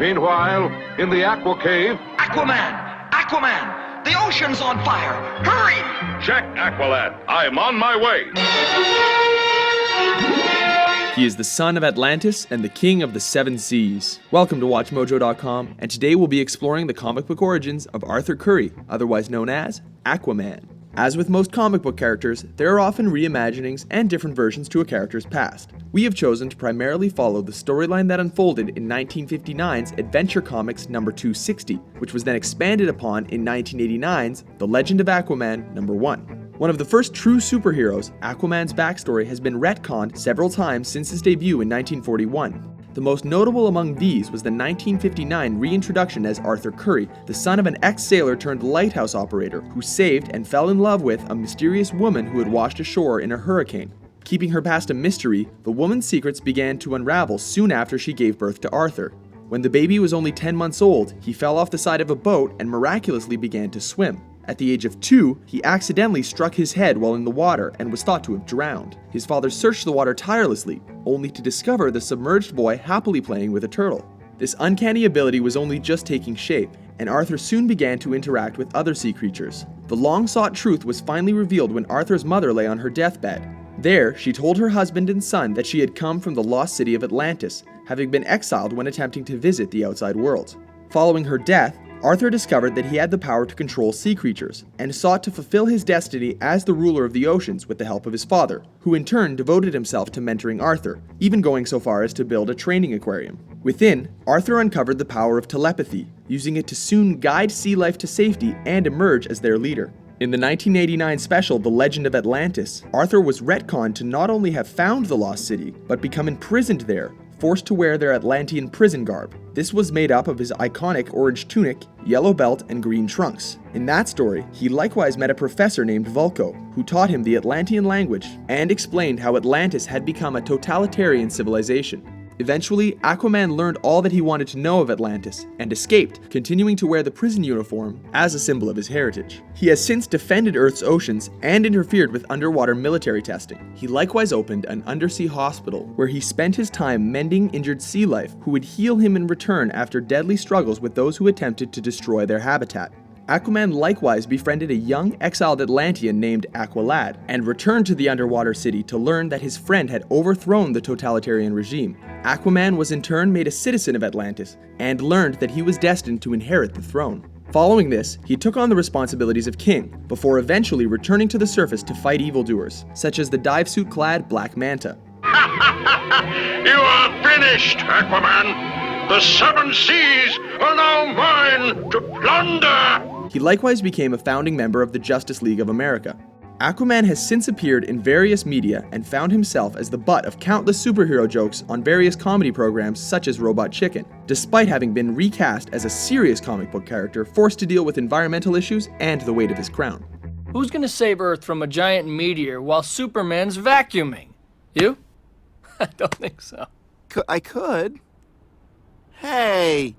Meanwhile, in the Aqua Cave... Aquaman! Aquaman! The ocean's on fire! Hurry! Check, Aqualad. I'm on my way. He is the son of Atlantis and the king of the seven seas. Welcome to WatchMojo.com, and today we'll be exploring the comic book origins of Arthur Curry, otherwise known as Aquaman. As with most comic book characters, there are often reimaginings and different versions to a character's past. We have chosen to primarily follow the storyline that unfolded in 1959's Adventure Comics number 260, which was then expanded upon in 1989's The Legend of Aquaman number 1. One of the first true superheroes, Aquaman's backstory has been retconned several times since his debut in 1941. The most notable among these was the 1959 reintroduction as Arthur Curry, the son of an ex-sailor turned lighthouse operator who saved and fell in love with a mysterious woman who had washed ashore in a hurricane. Keeping her past a mystery, the woman's secrets began to unravel soon after she gave birth to Arthur. When the baby was only 10 months old, he fell off the side of a boat and miraculously began to swim. At the age of 2, he accidentally struck his head while in the water and was thought to have drowned. His father searched the water tirelessly, only to discover the submerged boy happily playing with a turtle. This uncanny ability was only just taking shape, and Arthur soon began to interact with other sea creatures. The long-sought truth was finally revealed when Arthur's mother lay on her deathbed. There, she told her husband and son that she had come from the lost city of Atlantis, having been exiled when attempting to visit the outside world. Following her death, Arthur discovered that he had the power to control sea creatures, and sought to fulfill his destiny as the ruler of the oceans with the help of his father, who in turn devoted himself to mentoring Arthur, even going so far as to build a training aquarium. Within, Arthur uncovered the power of telepathy, using it to soon guide sea life to safety and emerge as their leader. In the 1989 special, The Legend of Atlantis, Arthur was retconned to not only have found the lost city, but become imprisoned there, forced to wear their Atlantean prison garb. This was made up of his iconic orange tunic, yellow belt, and green trunks. In that story, he likewise met a professor named Vulko, who taught him the Atlantean language and explained how Atlantis had become a totalitarian civilization. Eventually, Aquaman learned all that he wanted to know of Atlantis and escaped, continuing to wear the prison uniform as a symbol of his heritage. He has since defended Earth's oceans and interfered with underwater military testing. He likewise opened an undersea hospital where he spent his time mending injured sea life who would heal him in return after deadly struggles with those who attempted to destroy their habitat. Aquaman likewise befriended a young exiled Atlantean named Aqualad and returned to the underwater city to learn that his friend had overthrown the totalitarian regime. Aquaman was in turn made a citizen of Atlantis and learned that he was destined to inherit the throne. Following this, he took on the responsibilities of king, before eventually returning to the surface to fight evildoers, such as the dive-suit-clad Black Manta. You are finished, Aquaman! The seven seas are now mine to plunder! He likewise became a founding member of the Justice League of America. Aquaman has since appeared in various media and found himself as the butt of countless superhero jokes on various comedy programs such as Robot Chicken, despite having been recast as a serious comic book character forced to deal with environmental issues and the weight of his crown. Who's gonna save Earth from a giant meteor while Superman's vacuuming? You? I don't think so. I could. Hey!